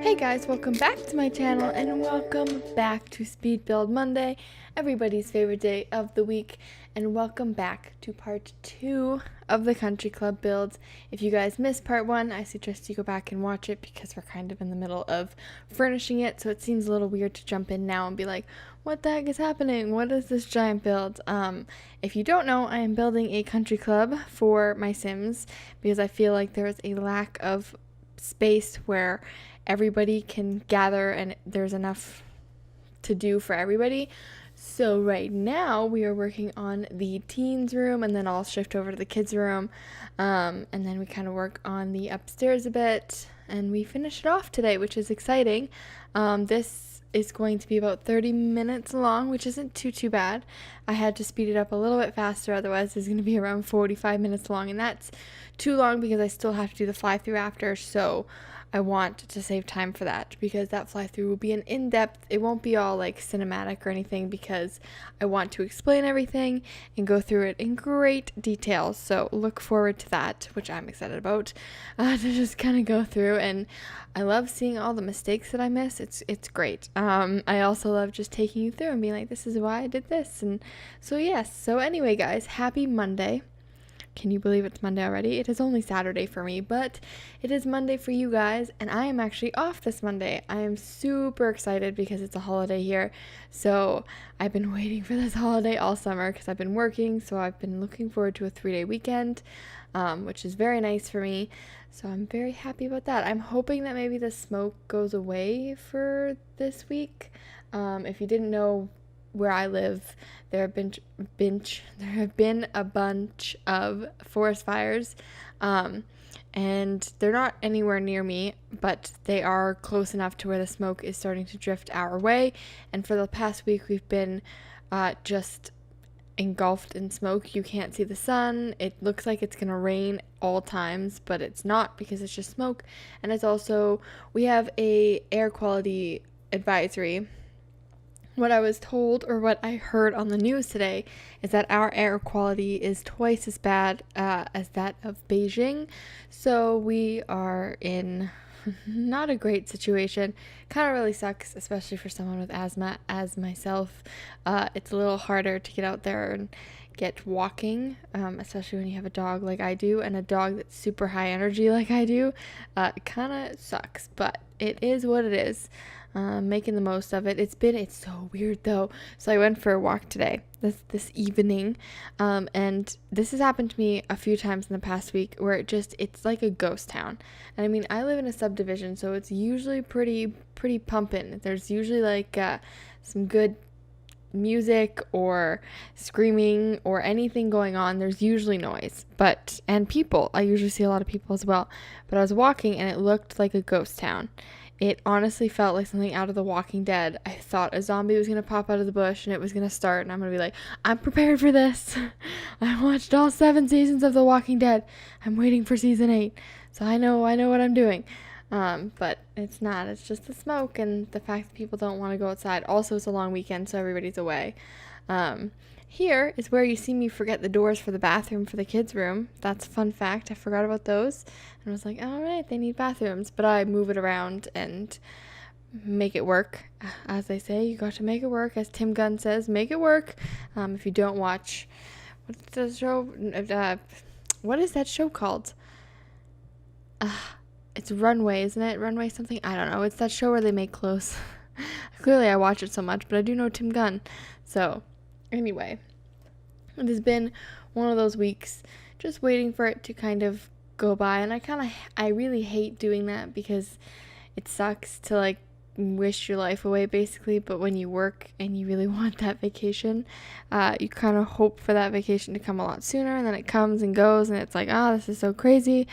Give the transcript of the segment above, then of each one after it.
Hey guys, welcome back to my channel and welcome back to Speed Build Monday, everybody's favorite day of the week, and welcome back to part 2 of the country club builds. If you guys missed part 1, I suggest you go back and watch it because we're kind of in the middle of furnishing it, so it seems a little weird to jump in now and be like, what the heck is happening? What is this giant build? If you don't know, I am building a country club for my Sims because I feel like there is a lack of space where everybody can gather and there's enough to do for everybody. So right now we are working on the teens room, and then I'll shift over to the kids room, and then we kind of work on the upstairs a bit, and we finish it off today, which is exciting. This is going to be about 30 minutes long, which isn't too bad. I had to speed it up a little bit faster, otherwise it's going to be around 45 minutes long, and that's too long because I still have to do the fly through after, so I want to save time for that because that fly through will be an in-depth, it won't be all like cinematic or anything because I want to explain everything and go through it in great detail. So look forward to that, which I'm excited about, to just kind of go through. And I love seeing all the mistakes that I miss. It's great. I also love just taking you through and being like, this is why I did this. And so yes, so anyway guys, happy Monday. Can you believe it's Monday already? It is only Saturday for me, but it is Monday for you guys, and I am actually off this Monday. I am super excited because it's a holiday here. So I've been waiting for this holiday all summer because I've been working, so I've been looking forward to a 3-day weekend, which is very nice for me. So I'm very happy about that. I'm hoping that maybe the smoke goes away for this week. If you didn't know, where I live, there have been a bunch of forest fires, and they're not anywhere near me, but they are close enough to where the smoke is starting to drift our way. And for the past week, we've been just engulfed in smoke. You can't see the sun. It looks like it's gonna rain all times, but it's not because it's just smoke. And it's also, we have a air quality advisory. What I was told, or what I heard on the news today, is that our air quality is twice as bad as that of Beijing. So we are in not a great situation. Kind of really sucks, especially for someone with asthma as myself. It's a little harder to get out there and get walking, especially when you have a dog like I do, and a dog that's super high energy like I do. It kind of sucks, but it is what it is. Making the most of it. It's so weird though. So I went for a walk today, this evening, and this has happened to me a few times in the past week where it's like a ghost town. And I mean, I live in a subdivision, so it's usually pretty pumping. There's usually like some good music or screaming or anything going on. There's usually noise, and people. I usually see a lot of people as well. But I was walking and it looked like a ghost town. It honestly felt like something out of The Walking Dead. I thought a zombie was going to pop out of the bush and it was going to start, and I'm going to be like, I'm prepared for this. I watched all 7 seasons of The Walking Dead. I'm waiting for season 8. So I know what I'm doing. But it's not. It's just the smoke and the fact that people don't want to go outside. Also, it's a long weekend, so everybody's away. Here is where you see me forget the doors for the bathroom for the kids' room. That's a fun fact. I forgot about those. And I was like, all right, they need bathrooms. But I move it around and make it work. As they say, you got to make it work. As Tim Gunn says, make it work. If you don't watch, what's the show? What is that show called? It's Runway, isn't it? Runway something? I don't know. It's that show where they make clothes. Clearly I watch it so much, but I do know Tim Gunn. So anyway, it has been one of those weeks just waiting for it to kind of go by, and I really hate doing that because it sucks to like wish your life away basically, but when you work and you really want that vacation, you kind of hope for that vacation to come a lot sooner, and then it comes and goes and it's like, this is so crazy.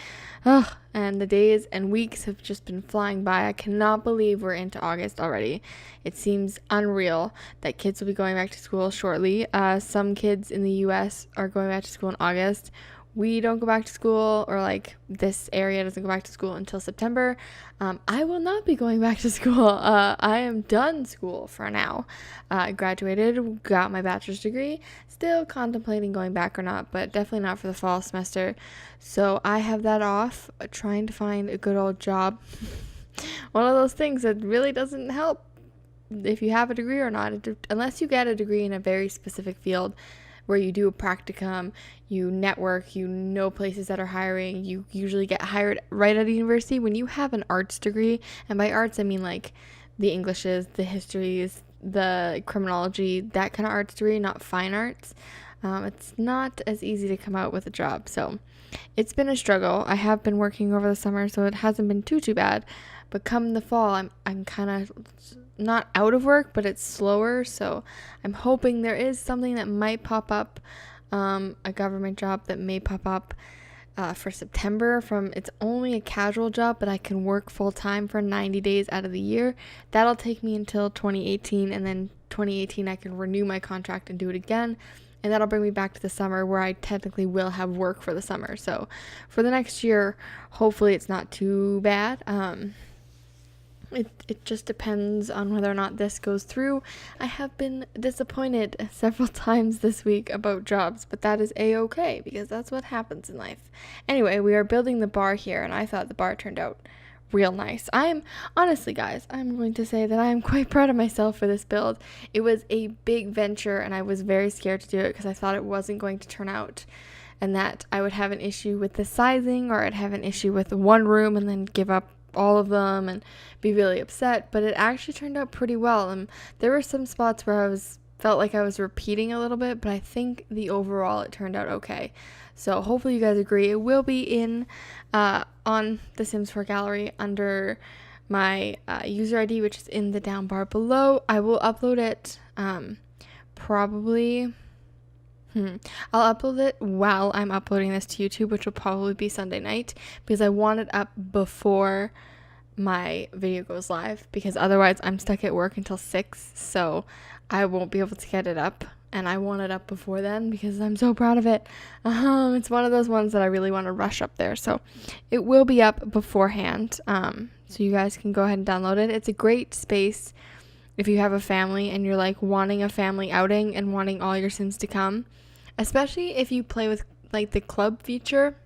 And the days and weeks have just been flying by. I cannot believe we're into August already. It seems unreal that kids will be going back to school shortly. Some kids in the US are going back to school in August. We don't go back to school, or like this area doesn't go back to school until September. I will not be going back to school. I am done school for now. I graduated, got my bachelor's degree, still contemplating going back or not, but definitely not for the fall semester. So I have that off, trying to find a good old job one of those things that really doesn't help if you have a degree or not, unless you get a degree in a very specific field where you do a practicum, you network, you know places that are hiring, you usually get hired right at a university. When you have an arts degree, and by arts I mean like the Englishes, the histories, the criminology, that kind of arts degree, not fine arts, it's not as easy to come out with a job. So it's been a struggle. I have been working over the summer, so it hasn't been too bad. But come the fall, I'm kind of not out of work, but it's slower. So I'm hoping there is something that might pop up, a government job that may pop up for September. It's only a casual job, but I can work full time for 90 days out of the year. That'll take me until 2018, and then 2018 I can renew my contract and do it again. And that'll bring me back to the summer where I technically will have work for the summer. So for the next year, hopefully it's not too bad. It just depends on whether or not this goes through. I have been disappointed several times this week about jobs, but that is a-okay because that's what happens in life. Anyway, we are building the bar here, and I thought the bar turned out real nice. Honestly, guys, I'm going to say that I am quite proud of myself for this build. It was a big venture, and I was very scared to do it because I thought it wasn't going to turn out, and that I would have an issue with the sizing, or I'd have an issue with one room and then give up all of them and be really upset. But it actually turned out pretty well, and there were some spots where felt like I was repeating a little bit, but I think the overall it turned out okay. So hopefully you guys agree. It will be in on the Sims 4 gallery under my user ID, which is in the down bar below. I will upload it probably I'll upload it while I'm uploading this to YouTube, which will probably be Sunday night, because I want it up before my video goes live, because otherwise I'm stuck at work until 6, so I won't be able to get it up, and I want it up before then because I'm so proud of it. It's one of those ones that I really want to rush up there, so it will be up beforehand, so you guys can go ahead and download it. It's a great space if you have a family and you're like wanting a family outing and wanting all your Sims to come, especially if you play with like the club feature,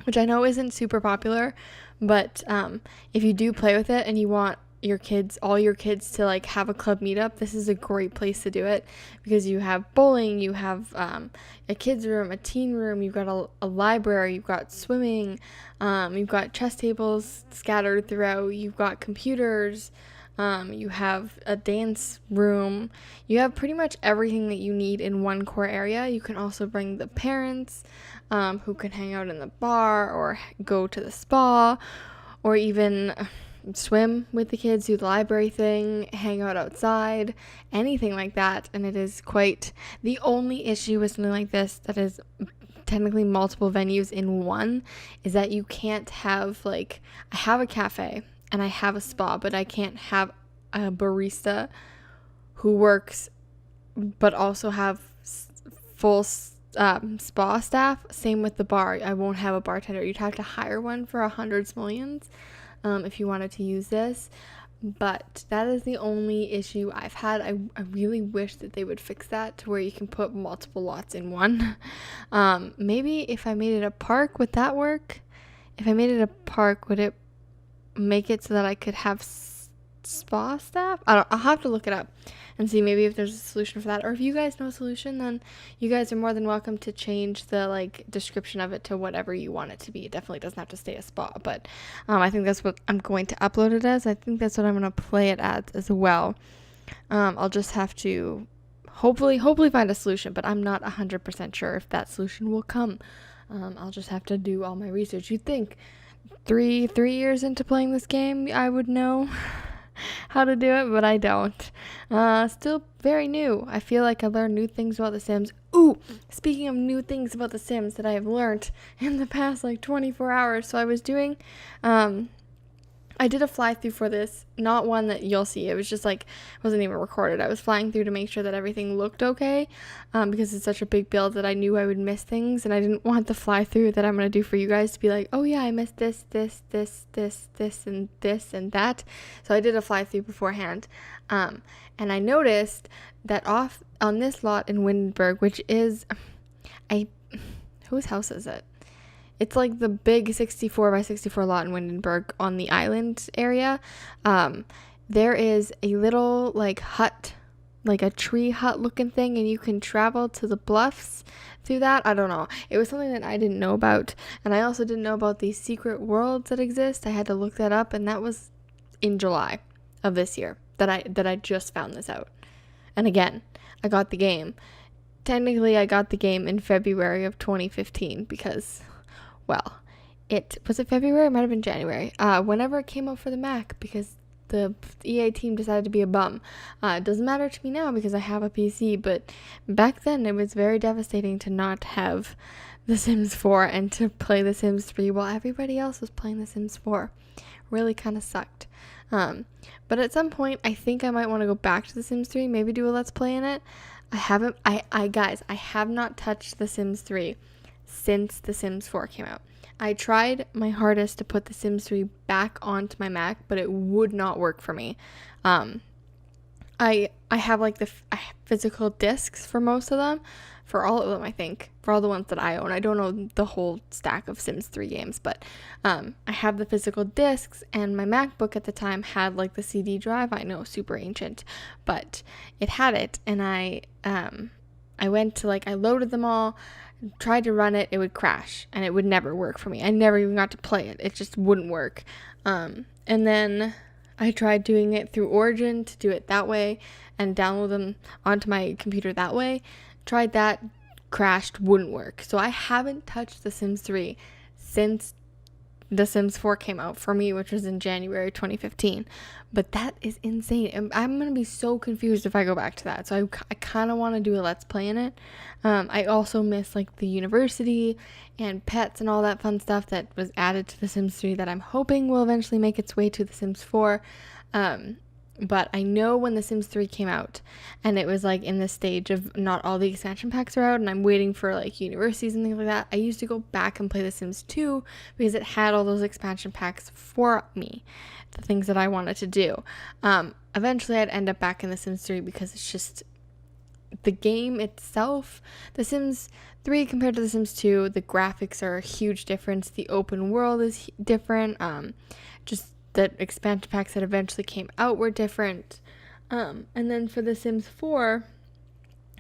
which I know isn't super popular, but if you do play with it and you want all your kids to like have a club meetup, this is a great place to do it, because you have bowling, you have a kids room, a teen room, you've got a library, you've got swimming, you've got chess tables scattered throughout, you've got computers, you have a dance room, you have pretty much everything that you need in one core area. You can also bring the parents who can hang out in the bar or go to the spa, or even swim with the kids, do the library thing, hang out outside, anything like that. And it is quite the only issue with something like this that is technically multiple venues in one is that you can't have, like, I have a cafe and I have a spa, but I can't have a barista who works but also have full spa staff. Same with the bar. I won't have a bartender. You'd have to hire one for 100 simoleons if you wanted to use this. But that is the only issue I've had. I really wish that they would fix that to where you can put multiple lots in one. Maybe if I made it a park, would that work? If I made it a park, would it make it so that I could have spa staff? I'll have to look it up and see maybe if there's a solution for that. Or if you guys know a solution, then you guys are more than welcome to change the description of it to whatever you want it to be. It definitely doesn't have to stay a spa, but I think that's what I'm going to upload it as. I think that's what I'm going to play it as well. I'll just have to hopefully find a solution, but I'm not 100% sure if that solution will come. I'll just have to do all my research. You'd think 3 years into playing this game I would know how to do it, but I don't. Still very new. I feel like I learned new things about The Sims. Ooh, speaking of new things about The Sims that I have learned in the past 24 hours. So I was doing, I did a fly through for this, not one that you'll see. It was just wasn't even recorded. I was flying through to make sure that everything looked okay, because it's such a big build that I knew I would miss things, and I didn't want the fly through that I'm going to do for you guys to be like, oh yeah, I missed this, and this, and that. So I did a fly through beforehand, and I noticed that off on this lot in Windenburg, which is, whose house is it? It's like the big 64 by 64 lot in Windenburg on the island area. There is a little like hut, like a tree hut looking thing, and you can travel to the bluffs through that. I don't know. It was something that I didn't know about, and I also didn't know about these secret worlds that exist. I had to look that up, and that was in July of this year that I just found this out. And again, I got the game. Technically, I got the game in February of 2015 because, well, it February? It might have been January. Whenever it came out for the Mac, because the EA team decided to be a bum. It doesn't matter to me now because I have a PC, but back then it was very devastating to not have The Sims 4 and to play The Sims 3 while everybody else was playing The Sims 4. Really kind of sucked. But at some point, I think I might want to go back to The Sims 3, maybe do a Let's Play in it. I have not touched The Sims 3 since The Sims 4 came out. I tried my hardest to put The Sims 3 back onto my Mac, but it would not work for me. I have like I have physical discs for most of them, for all of them, I think, for all the ones that I own. I don't know the whole stack of Sims 3 games, but I have the physical discs, and my MacBook at the time had like the CD drive. I know, super ancient, but it had it, and I went to I loaded them all, tried to run it would crash, and it would never work for me. I never even got to play it. It just wouldn't work. And then I tried doing it through Origin to do it that way and download them onto my computer that way. Tried that, crashed, wouldn't work. So I haven't touched The Sims 3 since The Sims 4 came out for me, which was in January 2015. But that is insane. I'm going to be so confused if I go back to that. So I kind of want to do a Let's Play in it. I also miss the university and pets and all that fun stuff that was added to The Sims 3 that I'm hoping will eventually make its way to The Sims 4. But I know when The Sims 3 came out and it was in the stage of not all the expansion packs are out and I'm waiting for universities and things like that, I used to go back and play The Sims 2 because it had all those expansion packs for me, the things that I wanted to do. Eventually I'd end up back in The Sims 3 because it's just the game itself. The Sims 3 compared to The Sims 2, the graphics are a huge difference. The open world is different. Just the expansion packs that eventually came out were different. And then for The Sims 4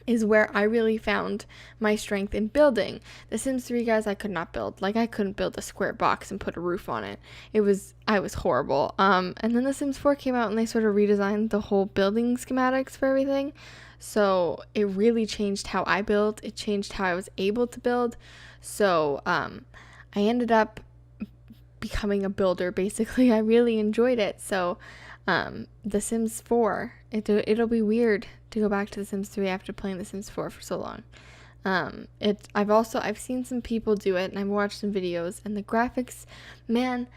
is where I really found my strength in building. The Sims 3, guys, I could not build. I couldn't build a square box and put a roof on it. I was horrible. And then The Sims 4 came out and they sort of redesigned the whole building schematics for everything. So it really changed how I built. It changed how I was able to build. So I ended up becoming a builder, basically. I really enjoyed it. So The Sims 4, it'll be weird to go back to The Sims 3 after playing The Sims 4 for so long. I've seen some people do it and I've watched some videos, and the graphics, man,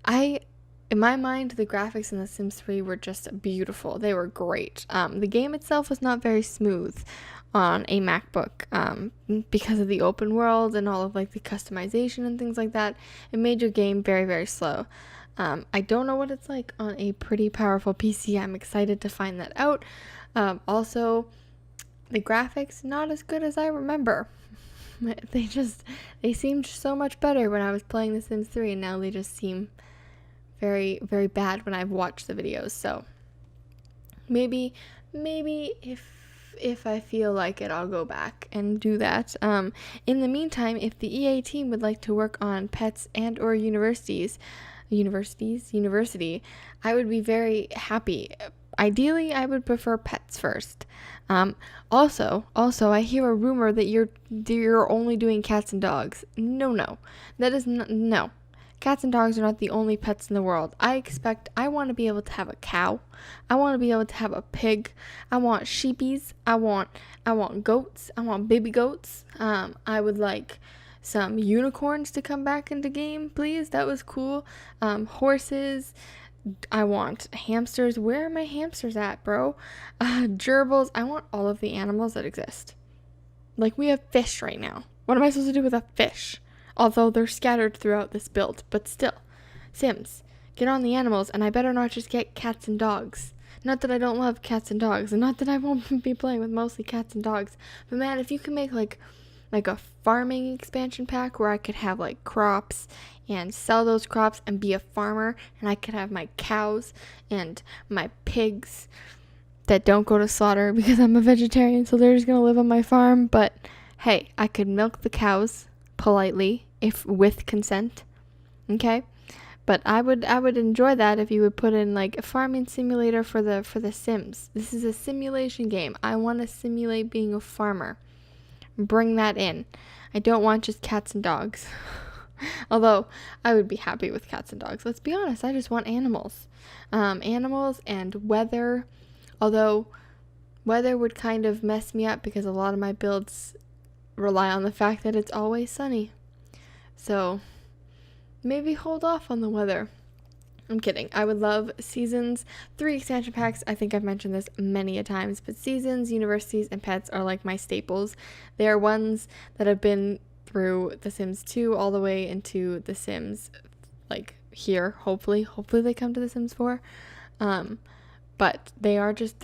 in my mind, the graphics in The Sims 3 were just beautiful. They were great. The game itself was not very smooth on a MacBook because of the open world and all of the customization and things like that. It made your game very, very slow. I don't know what it's like on a pretty powerful PC. I'm excited to find that out. Also, the graphics, not as good as I remember. They seemed so much better when I was playing The Sims 3, and now they just seem very, very bad when I've watched the videos. So maybe if I feel like it, I'll go back and do that. In the meantime, if the EA team would like to work on pets and or university, I would be very happy. Ideally, I would prefer pets first. Also, I hear a rumor that you're only doing cats and dogs. No, that is no. Cats and dogs are not the only pets in the world. I want to be able to have a cow. I want to be able to have a pig. I want sheepies. I want goats. I want baby goats. I would like some unicorns to come back into game, please. That was cool. Horses. I want hamsters. Where are my hamsters at, bro? Gerbils. I want all of the animals that exist. We have fish right now. What am I supposed to do with a fish? Although they're scattered throughout this build, but still. Sims, get on the animals, and I better not just get cats and dogs. Not that I don't love cats and dogs, and not that I won't be playing with mostly cats and dogs, but man, if you can make like a farming expansion pack where I could have like crops and sell those crops and be a farmer, and I could have my cows and my pigs that don't go to slaughter because I'm a vegetarian, so they're just gonna live on my farm. But hey, I could milk the cows politely if with consent. Okay? But I would enjoy that if you would put in like a farming simulator for the Sims. This is a simulation game. I want to simulate being a farmer. Bring that in. I don't want just cats and dogs. Although I would be happy with cats and dogs. Let's be honest, I just want animals. Animals and weather. Although weather would kind of mess me up because a lot of my builds rely on the fact that it's always sunny. So maybe hold off on the weather. I'm kidding. I would love seasons, 3 expansion packs. I think I've mentioned this many a times, but seasons, universities, and pets are like my staples. They are ones that have been through The Sims 2 all the way into The Sims, like here. Hopefully they come to The Sims 4. But they are just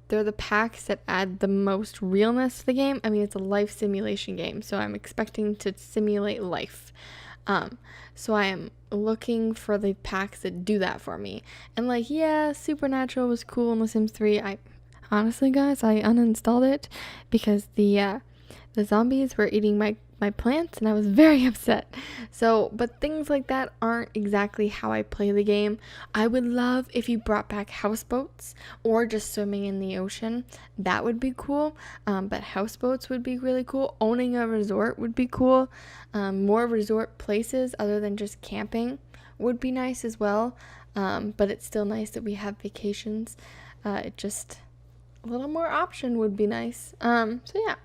they're the packs that add the most realness to the game. I mean, it's a life simulation game, so I'm expecting to simulate life. So I am looking for the packs that do that for me. And like, yeah, Supernatural was cool in The Sims 3. I honestly, guys, I uninstalled it because the zombies were eating my plants, and I was very upset. So, but things like that aren't exactly how I play the game. I would love if you brought back houseboats or just swimming in the ocean. That would be cool. But houseboats would be really cool. Owning a resort would be cool. More resort places other than just camping would be nice as well. But it's still nice that we have vacations. It just a little more option would be nice. So yeah.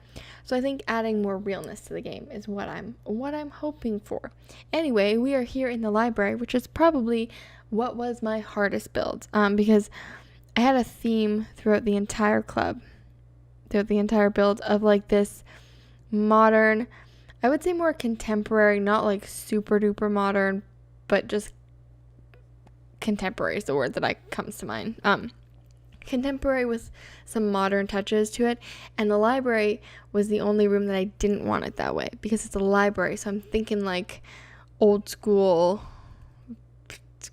So I think adding more realness to the game is what I'm hoping for. Anyway, we are here in the library, which is probably what was my hardest build. Because I had a theme throughout the entire club, throughout the entire build of like this modern, I would say more contemporary, not like super duper modern, but just contemporary is the word that comes to mind. Contemporary with some modern touches to it, and the library was the only room that I didn't want it that way because it's a library, so I'm thinking like old school,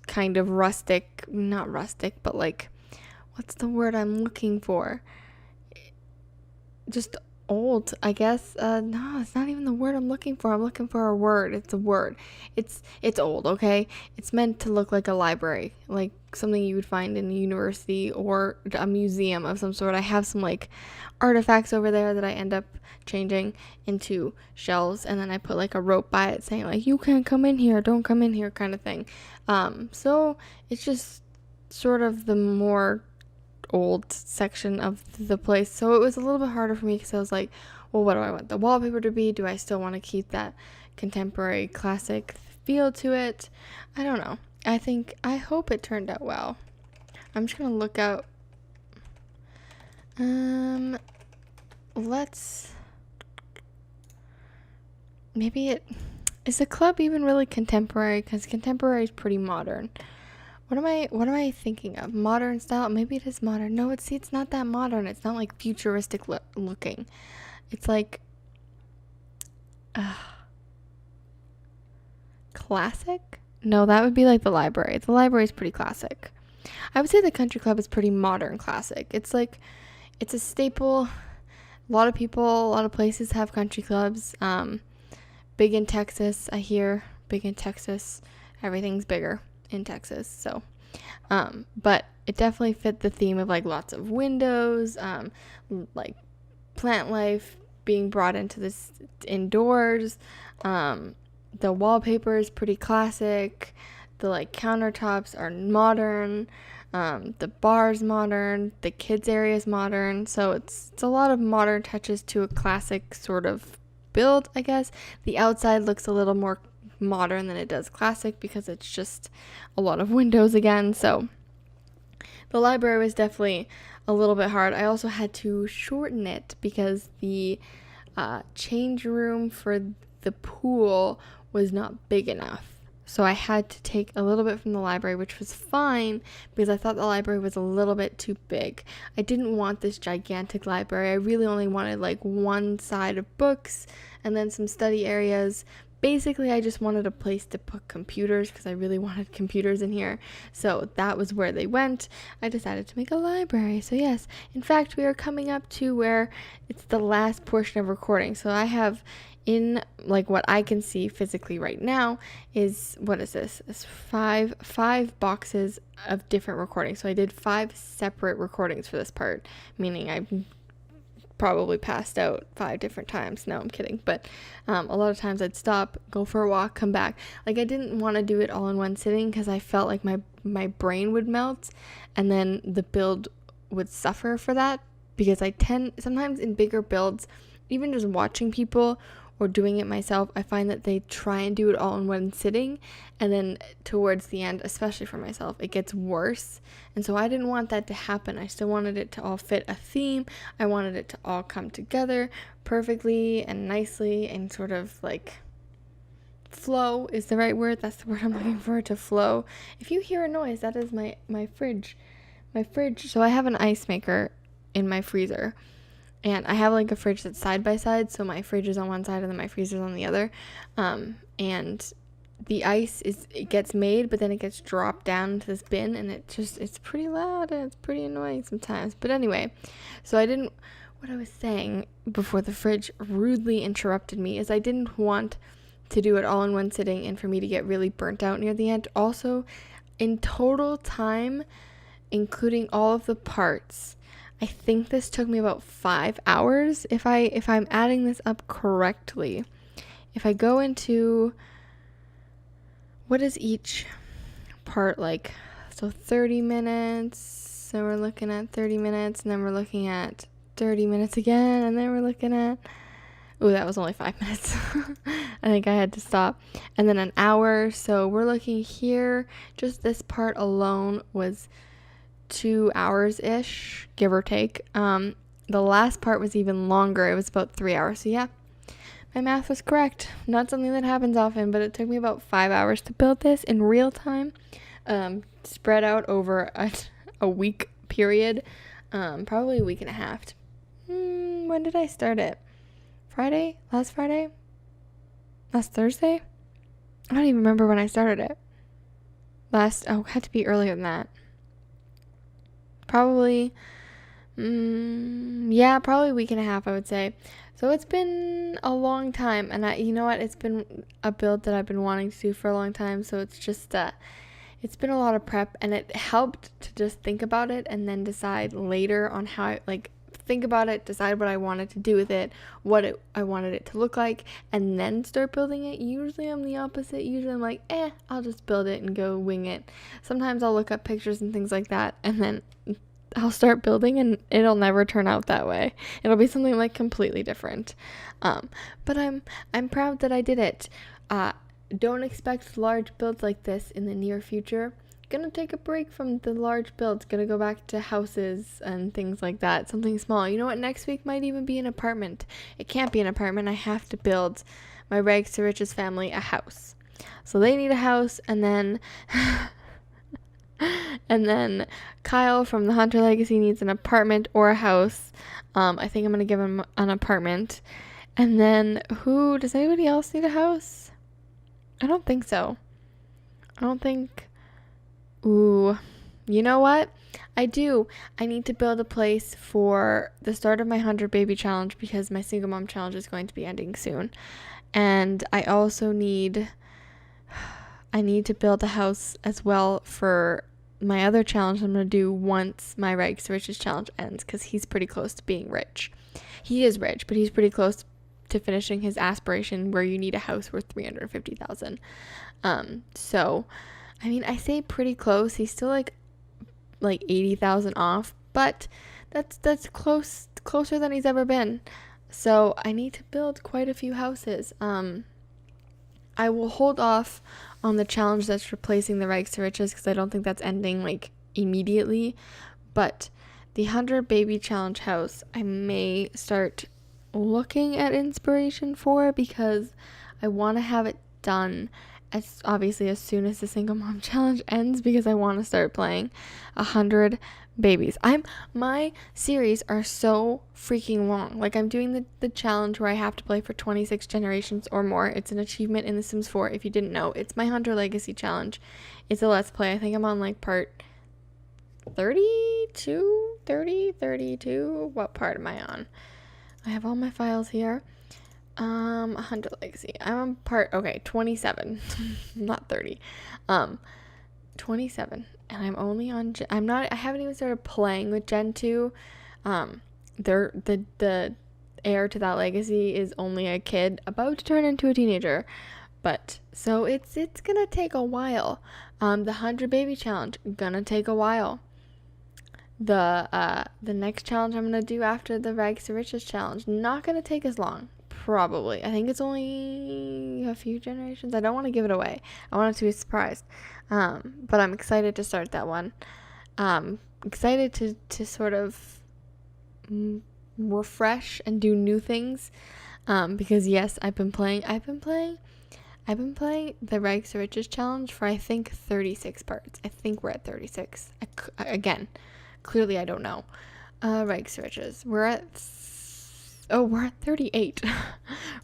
kind of rustic, not rustic, but like, what's the word I'm looking for? Just old, I guess. No, it's not even the word I'm looking for. I'm looking for a word. It's a word. It's old, okay? It's meant to look like a library, like something you would find in a university or a museum of some sort. I have some like artifacts over there that I end up changing into shelves, and then I put like a rope by it saying like, you can't come in here, don't come in here, kind of thing. So it's just sort of the more old section of the place, so it was a little bit harder for me because I was like, well, what do I want the wallpaper to be? Do I still want to keep that contemporary classic feel to it? I don't know. I hope it turned out well. I'm just gonna look out. Let's maybe is the club even really contemporary, because contemporary is pretty modern. What am I thinking of? Modern style? Maybe it is modern. No, it's not that modern. It's not like futuristic looking. It's like classic? No, that would be like the library. The library is pretty classic. I would say the country club is pretty modern classic. It's like, it's a staple. A lot of people, a lot of places have country clubs. Big in Texas, I hear. Big in Texas. Everything's bigger in Texas, so but it definitely fit the theme of like lots of windows, like plant life being brought into this indoors. The wallpaper is pretty classic. The like countertops are modern. The bar's modern. The kids area is modern. So it's a lot of modern touches to a classic sort of build, I guess. The outside looks a little more modern than it does classic because it's just a lot of windows again. So the library was definitely a little bit hard. I also had to shorten it because the change room for the pool was not big enough. So I had to take a little bit from the library, which was fine because I thought the library was a little bit too big. I didn't want this gigantic library. I really only wanted like one side of books and then some study areas. Basically, I just wanted a place to put computers because I really wanted computers in here. So that was where they went. I decided to make a library. So yes, in fact, we are coming up to where it's the last portion of recording. So I have in like what I can see physically right now is, what is this? It's five boxes of different recordings. So I did 5 separate recordings for this part, meaning I probably passed out 5 different times. No, I'm kidding. But a lot of times I'd stop, go for a walk, come back. Like I didn't want to do it all in one sitting because I felt like my brain would melt and then the build would suffer for that, because I tend sometimes in bigger builds, even just watching people or doing it myself, I find that they try and do it all in one sitting, and then towards the end, especially for myself, it gets worse. And so I didn't want that to happen. I still wanted it to all fit a theme. I wanted it to all come together perfectly and nicely and sort of like flow is the right word. That's the word I'm looking for, to flow. If you hear a noise, that is my fridge. So I have an ice maker in my freezer. And I have like a fridge that's side by side, so my fridge is on one side and then my freezer's on the other. And the ice it gets made, but then it gets dropped down into this bin, and it's pretty loud and it's pretty annoying sometimes. But anyway, so what I was saying before the fridge rudely interrupted me is I didn't want to do it all in one sitting and for me to get really burnt out near the end. Also, in total time, including all of the parts, I think this took me about 5 hours if I'm adding this up correctly. If I go into, what is each part like? So 30 minutes, so we're looking at 30 minutes, and then we're looking at 30 minutes again, and then we're looking at, ooh, that was only 5 minutes. I think I had to stop. And then an hour, so we're looking here, just this part alone was 2 hours-ish, give or take. The last part was even longer. It was about 3 hours. So yeah, my math was correct. Not something that happens often, but it took me about 5 hours to build this in real time, spread out over a week period, probably a week and a half. When did I start it? Friday? Last Friday? Last Thursday? I don't even remember when I started it. It had to be earlier than that. Probably a week and a half, I would say. So it's been a long time, and you know what, it's been a build that I've been wanting to do for a long time, so it's just it's been a lot of prep, and it helped to just think about it and then decide later on how think about it, decide what I wanted to do with it, I wanted it to look like, and then start building it. Usually I'm the opposite. Usually I'm like, I'll just build it and go wing it. Sometimes I'll look up pictures and things like that, and then I'll start building and it'll never turn out that way. It'll be something like completely different. But I'm proud that I did it. Don't expect large builds like this in the near future. Gonna take a break from the large builds, gonna go back to houses and things like that, something small. You know what, next week might even be an apartment. It can't be an apartment. I have to build my rags to riches family a house, so they need a house, and then Kyle from the Hunter Legacy needs an apartment or a house. I think I'm gonna give him an apartment. And then does anybody else need a house? I don't think so. Ooh, you know what? I do. I need to build a place for the start of my 100 baby challenge, because my single mom challenge is going to be ending soon. And I also need to build a house as well for my other challenge I'm going to do once my Rags to Riches challenge ends, because he's pretty close to being rich. He is rich, but he's pretty close to finishing his aspiration where you need a house worth $350,000. So I mean, I say pretty close. He's still like 80,000 off, but that's closer than he's ever been. So I need to build quite a few houses. I will hold off on the challenge that's replacing the Rags to Riches, because I don't think that's ending like immediately. But the 100 baby challenge house, I may start looking at inspiration for, because I want to have it done as soon as the single mom challenge ends, because I want to start playing 100 babies. My series are so freaking long. Like, I'm doing the challenge where I have to play for 26 generations or more. It's an achievement in The Sims 4, if you didn't know. It's my Hunter Legacy challenge. It's a let's play. I think I'm on like part 32. What part am I on? I have all my files here. Hunter Legacy. I'm on part 27. Not 30. 27. And I'm only on I haven't even started playing with Gen 2. The heir to that legacy is only a kid about to turn into a teenager. But so it's gonna take a while. The 100 baby challenge gonna take a while. The next challenge I'm gonna do after the Rags to Riches challenge, not gonna take as long. Probably. I think it's only a few generations. I don't want to give it away. I want it to be a surprise. But I'm excited to start that one. Excited to sort of refresh and do new things. Because yes, I've been playing the Rags to Riches challenge for, I think, 36 parts. I think we're at 36. Again, clearly I don't know. Rags to Riches. We're at 38.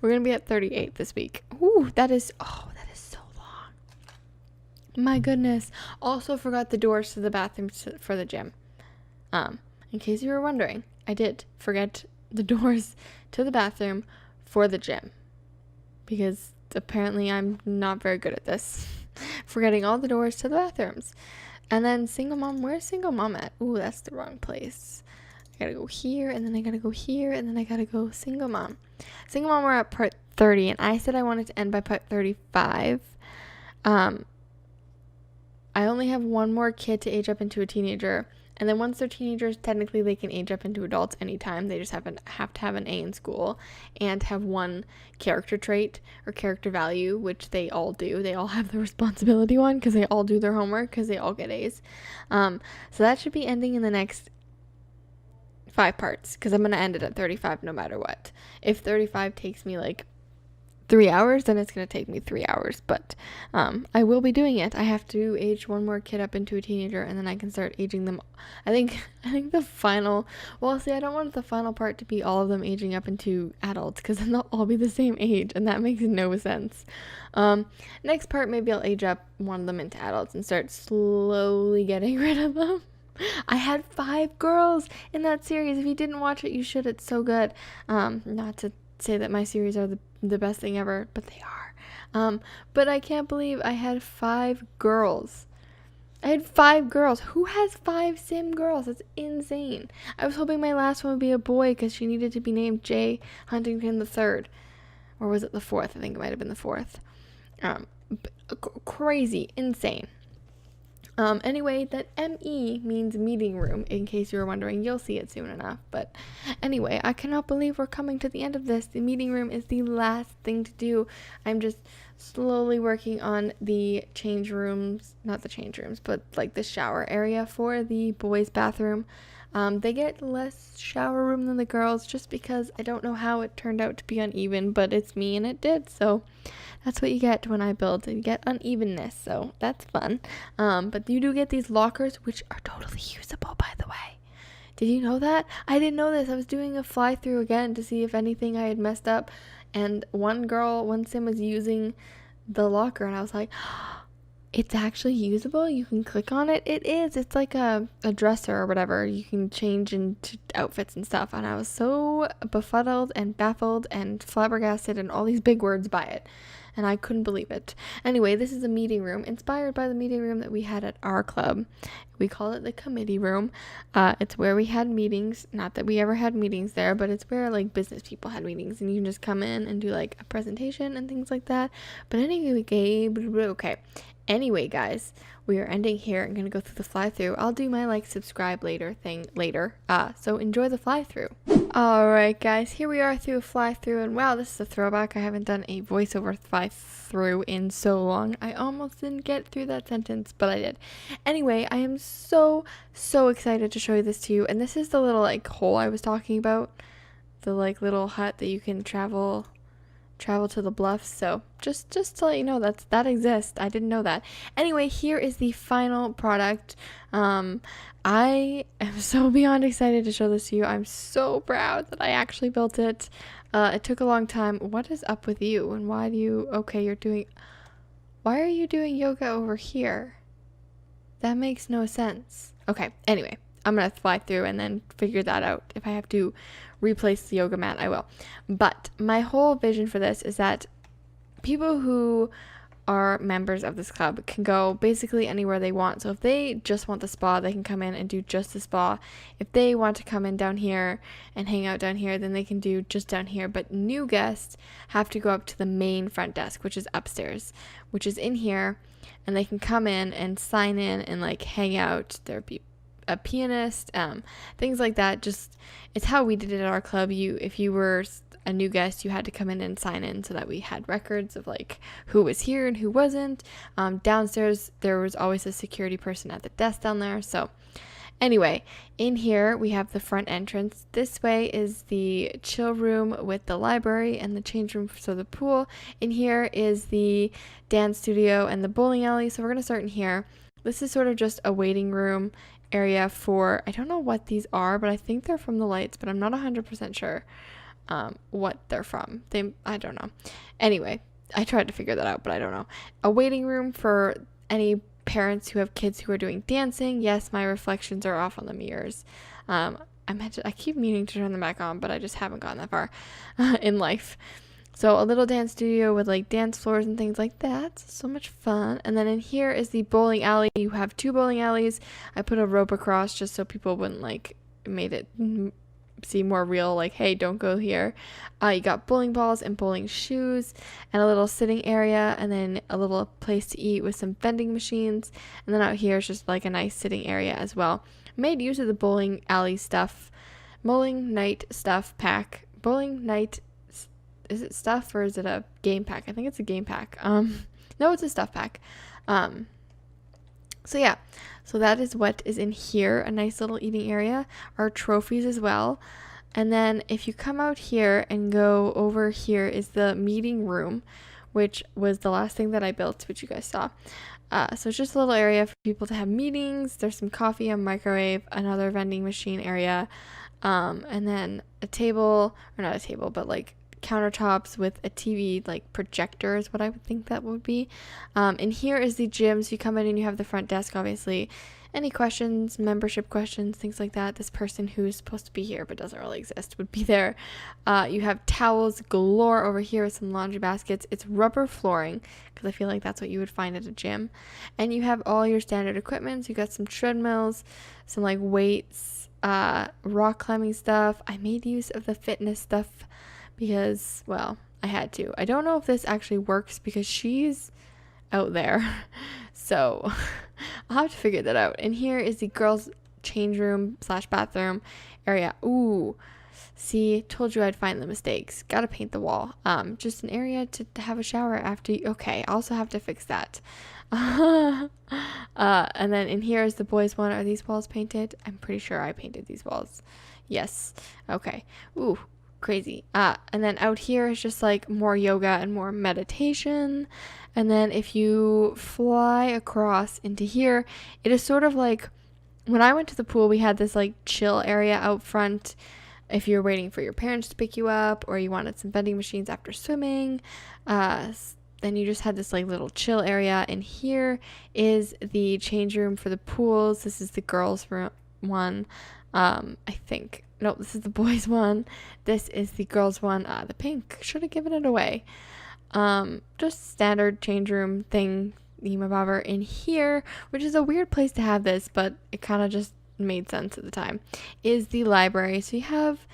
We're gonna be at 38 this week. Ooh, that is so long. My goodness. Also forgot the doors to the bathroom for the gym. In case you were wondering, I did forget the doors to the bathroom for the gym, because apparently I'm not very good at this. Forgetting all the doors to the bathrooms. And then single mom, where's single mom at? Ooh, that's the wrong place. I gotta go here, and then I gotta go here, and then I gotta go single mom. Single mom, we're at part 30, and I said I wanted to end by part 35. I only have one more kid to age up into a teenager, and then once they're teenagers, technically they can age up into adults anytime. They just have to have an A in school and have one character trait or character value, which they all do. They all have the responsibility one because they all do their homework, because they all get A's. So that should be ending in the next 5 parts, because I'm going to end it at 35 no matter what. If 35 takes me like 3 hours, then it's going to take me 3 hours, but I will be doing it. I have to age one more kid up into a teenager, and then I can start aging them. I think the final, I don't want the final part to be all of them aging up into adults, because then they'll all be the same age, and that makes no sense. Next part, maybe I'll age up one of them into adults and start slowly getting rid of them. I had 5 girls in that series. If you didn't watch it, you should. It's so good. Not to say that my series are the best thing ever, but they are. But I can't believe I had 5 girls. I had 5 girls. Who has 5 sim girls? That's insane. I was hoping my last one would be a boy, because she needed to be named J. Huntington III. Or was it the 4th? I think it might have been the 4th. Crazy. Insane. Anyway, that ME means meeting room, in case you were wondering. You'll see it soon enough. But anyway, I cannot believe we're coming to the end of this. The meeting room is the last thing to do. I'm just slowly working on the change rooms, not the change rooms, but like the shower area for the boys' bathroom. They get less shower room than the girls, just because I don't know how it turned out to be uneven, but it's me and it did. So that's what you get when I build. You get unevenness, so that's fun. But you do get these lockers, which are totally usable, by the way. Did you know that? I didn't know this. I was doing a fly through again to see if anything I had messed up, and one sim was using the locker, and I was like, it's actually usable. You can click on it. It is. It's like a dresser or whatever. You can change into outfits and stuff. And I was so befuddled and baffled and flabbergasted and all these big words by it. And I couldn't believe it. Anyway, this is a meeting room inspired by the meeting room that we had at our club. We call it the committee room. It's where we had meetings. Not that we ever had meetings there, but it's where like business people had meetings, and you can just come in and do like a presentation and things like that. But anyway, okay. Anyway, guys, we are ending here. I'm going to go through the fly through. I'll do my like subscribe later thing later. So enjoy the fly through. All right, guys, here we are through a fly through, and wow, this is a throwback. I haven't done a voiceover fly through in so long. I almost didn't get through that sentence, but I did. Anyway, I am so excited to show you this to you. And this is the little like hole I was talking about. The like little hut that you can travel travel to the bluffs. So just to let you know that exists. I didn't know that. Anyway, here is the final product. I am so beyond excited to show this to you. I'm so proud that I actually built it. It took a long time. What is up with you? And why are you doing yoga over here? That makes no sense. Okay, anyway, I'm gonna fly through and then figure that out. If I have to replace the yoga mat, I will. But my whole vision for this is that people who are members of this club can go basically anywhere they want. So if they just want the spa, they can come in and do just the spa. If they want to come in down here and hang out down here, then they can do just down here. But new guests have to go up to the main front desk, which is upstairs, which is in here, and they can come in and sign in and like hang out. There'd be a pianist, things like that. Just, it's how we did it at our club. If you were a new guest, you had to come in and sign in so that we had records of like who was here and who wasn't. Downstairs there was always a security person at the desk down there. So anyway, in here we have the front entrance. This way is the chill room with the library and the change room, so the pool. In here is the dance studio and the bowling alley. So we're going to start in here. This is sort of just a waiting room area for, I don't know what these are, but I think they're from the lights, but I'm not 100% sure what they're from. I don't know. Anyway, I tried to figure that out, but I don't know. A waiting room for any parents who have kids who are doing dancing. Yes, my reflections are off on the mirrors. I keep meaning to turn them back on, but I just haven't gotten that far in life. So a little dance studio with like dance floors and things like that. So much fun. And then in here is the bowling alley. You have 2 bowling alleys. I put a rope across just so people wouldn't made it seem more real, like, hey, don't go here. You got bowling balls and bowling shoes and a little sitting area, and then a little place to eat with some vending machines. And then out here is just like a nice sitting area as well. Made use of the bowling alley stuff. Bowling night stuff pack. Bowling night, is it stuff or is it a game pack? I think it's a game pack. No, it's a stuff pack. So yeah, so that is what is in here. A nice little eating area. Our trophies as well. And then if you come out here and go over here is the meeting room, which was the last thing that I built, which you guys saw. So it's just a little area for people to have meetings. There's some coffee, a microwave, another vending machine area, and then a table, or not a table, but like countertops with a TV, like projector is what I would think that would be. And here is the gym. So you come in and you have the front desk, obviously. Any questions, membership questions, things like that. This person who's supposed to be here but doesn't really exist would be there. You have towels galore over here with some laundry baskets. It's rubber flooring because I feel like that's what you would find at a gym. And you have all your standard equipment. So you got some treadmills, some like weights, rock climbing stuff. I made use of the fitness stuff because, well, I had to. I don't know if this actually works because she's out there. So I'll have to figure that out. And here is the girls' change room / bathroom area. Ooh, see, told you I'd find the mistakes. Gotta paint the wall. Just an area to have a shower after you. Okay, I also have to fix that. And then in here is the boys' one. Are these walls painted? I'm pretty sure I painted these walls. Yes. Okay. Ooh, crazy. And then out here is just like more yoga and more meditation. And then if you fly across into here, it is sort of like when I went to the pool, we had this like chill area out front if you're waiting for your parents to pick you up or you wanted some vending machines after swimming. Then you just had this like little chill area. And here is the change room for the pools. This is the girls' room one. I think. Nope, this is the boys' one. This is the girls' one. The pink. Should have given it away. Just standard change room thing, thingamabobber in here, which is a weird place to have this, but it kind of just made sense at the time, is the library. So you have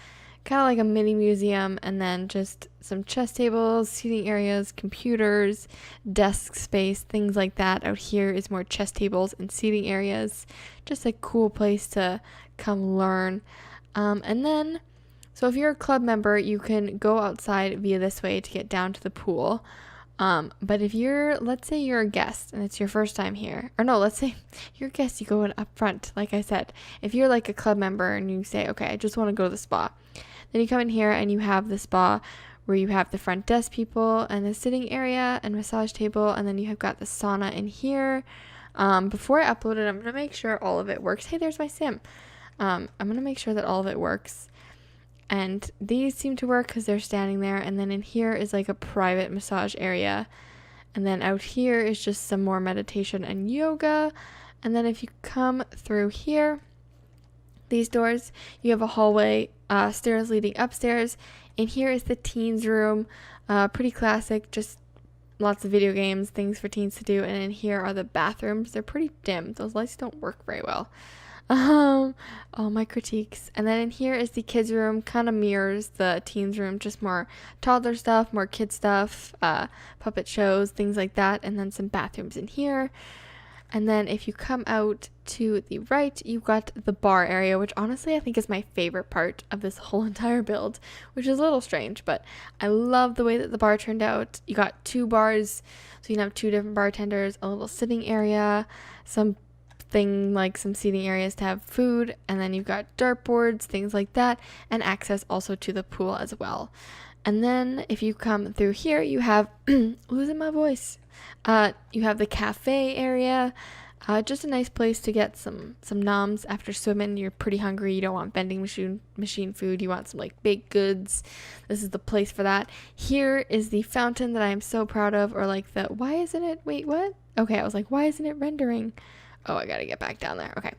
kind of like a mini museum and then just some chess tables, seating areas, computers, desk space, things like that. Out here is more chess tables and seating areas. Just a cool place to come learn. And then, so if you're a club member, you can go outside via this way to get down to the pool. But if let's say you're a guest and it's your first time here, or no, let's say you're a guest, you go in up front, like I said. If you're like a club member and you say, okay, I just want to go to the spa, then you come in here and you have the spa where you have the front desk people and the sitting area and massage table, and then you have got the sauna in here. Before I upload it, I'm gonna make sure all of it works. Hey, there's my sim. I'm gonna make sure that all of it works, and these seem to work because they're standing there. And then in here is like a private massage area, and then out here is just some more meditation and yoga. And then if you come through here, these doors, you have a hallway, stairs leading upstairs. In here is the teens room, pretty classic, just lots of video games, things for teens to do. And in here are the bathrooms. They're pretty dim. Those lights don't work very well. All my critiques. And then in here is the kids room, kind of mirrors the teens room, just more toddler stuff, more kid stuff, puppet shows, things like that. And then some bathrooms in here. And then if you come out to the right, you've got the bar area, which honestly I think is my favorite part of this whole entire build, which is a little strange, but I love the way that the bar turned out. You got 2 bars, so you can have 2 different bartenders, a little sitting area, something like some seating areas to have food, and then you've got dartboards, things like that, and access also to the pool as well. And then if you come through here, you have losing my voice. You have the cafe area, just a nice place to get some noms after swimming. You're pretty hungry, you don't want vending machine food, you want some like baked goods. This is the place for that. Here is the fountain that I am so proud of, or like the, why isn't it, wait, what? Okay, I was like, why isn't it rendering? Oh, I gotta get back down there. Okay,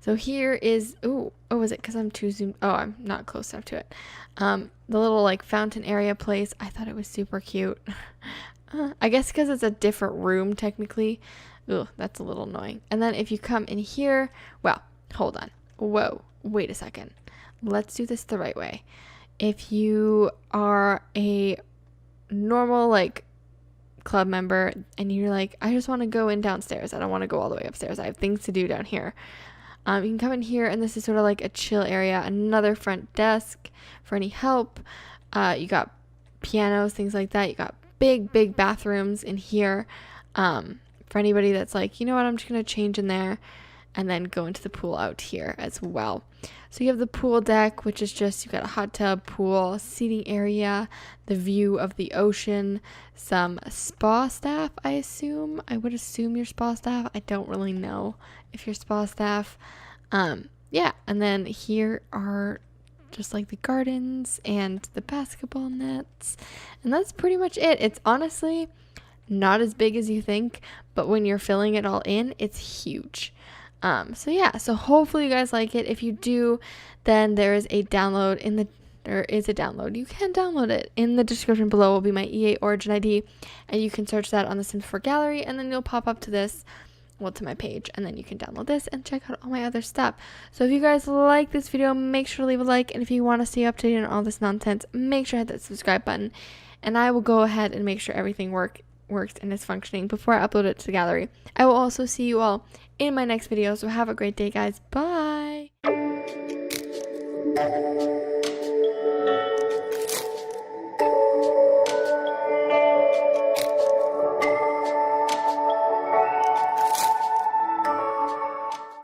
so here is, oh, is it because I'm too zoomed? Oh, I'm not close enough to it. The little like fountain area place, I thought it was super cute. I guess because it's a different room technically. Ugh, that's a little annoying. And then if you come in here, well, hold on. Whoa, wait a second. Let's do this the right way. If you are a normal like club member and you're like, I just want to go in downstairs, I don't want to go all the way upstairs, I have things to do down here, you can come in here, and this is sort of like a chill area, another front desk for any help. You got pianos, things like that. You got big bathrooms in here, for anybody that's like, you know what, I'm just gonna change in there and then go into the pool out here as well. So you have the pool deck, which is just, you got a hot tub, pool, seating area, the view of the ocean, some spa staff, I would assume you're spa staff. I don't really know if you're spa staff. Yeah, and then here are just like the gardens and the basketball nets, and that's pretty much it. It's honestly not as big as you think, but when you're filling it all in, it's huge. So yeah, so hopefully you guys like it. If you do, then there is a download you can download it. In the description below will be my EA Origin ID, and you can search that on the Sims 4 gallery, and then you'll pop up to this, well, to my page, and then you can download this and check out all my other stuff. So if you guys like this video, make sure to leave a like, and if you want to stay updated on all this nonsense, make sure to hit that subscribe button, and I will go ahead and make sure everything works and is functioning before I upload it to the gallery. I will also see you all in my next video, so have a great day, guys. Bye!